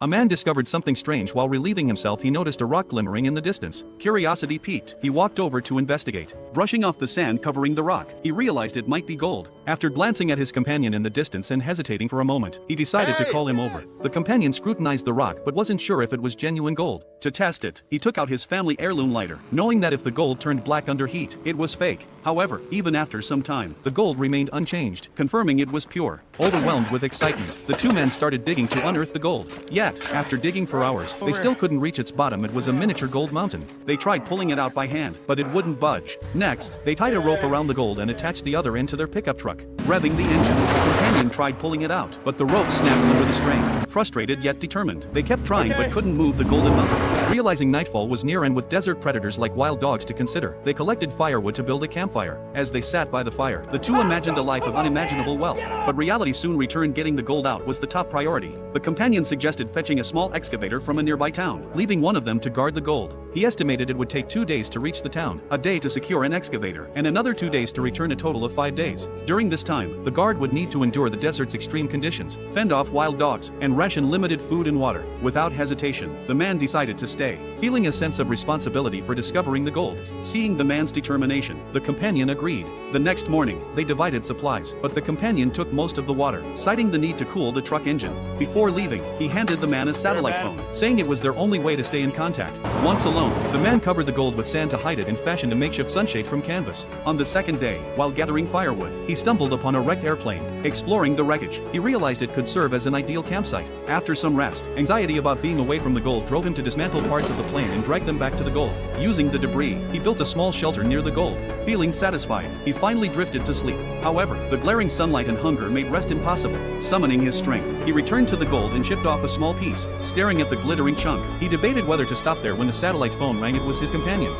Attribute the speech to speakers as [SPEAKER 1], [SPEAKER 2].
[SPEAKER 1] A man discovered something strange while relieving himself. He noticed a rock glimmering in the distance. Curiosity piqued. He walked over to investigate. Brushing off the sand covering the rock, he realized it might be gold. After glancing at his companion in the distance and hesitating for a moment, he decided to call him over. The companion scrutinized the rock but wasn't sure if it was genuine gold. To test it, he took out his family heirloom lighter, knowing that if the gold turned black under heat, it was fake. However, even after some time, the gold remained unchanged, confirming it was pure. Overwhelmed with excitement, the two men started digging to unearth the gold. Yet, after digging for hours, they still couldn't reach its bottom. It was a miniature gold mountain. They tried pulling it out by hand, but it wouldn't budge. Next, they tied a rope around the gold and attached the other end to their pickup truck. Revving the engine, the companion tried pulling it out, but the rope snapped under the strain. Frustrated yet determined, they kept trying but couldn't move the golden mountain. Realizing nightfall was near and with desert predators like wild dogs to consider, they collected firewood to build a campfire. As they sat by the fire, the two imagined a life of unimaginable wealth. But reality soon returned. Getting the gold out was the top priority. The companion suggested fetching a small excavator from a nearby town, leaving one of them to guard the gold. He estimated it would take 2 days to reach the town, a day to secure an excavator, and another 2 days to return, a total of 5 days. During this time, the guard would need to endure the desert's extreme conditions, fend off wild dogs, and ration limited food and water. Without hesitation, the man decided to stay, feeling a sense of responsibility for discovering the gold. Seeing the man's determination, the companion agreed. The next morning, they divided supplies, but the companion took most of the water, citing the need to cool the truck engine. Before leaving, he handed the man a satellite phone, saying it was their only way to stay in contact. Once alone, the man covered the gold with sand to hide it and fashioned a makeshift sunshade from canvas. On the second day, while gathering firewood, he stumbled upon a wrecked airplane. Exploring the wreckage, he realized it could serve as an ideal campsite. After some rest, anxiety about being away from the gold drove him to dismantle parts of the plane and drag them back to the gold. Using the debris, he built a small shelter near the gold. Feeling satisfied, he finally drifted to sleep. However, the glaring sunlight and hunger made rest impossible. Summoning his strength, he returned to the gold and chipped off a small piece. Staring at the glittering chunk, he debated whether to stop there when the satellite phone rang. It was his companion.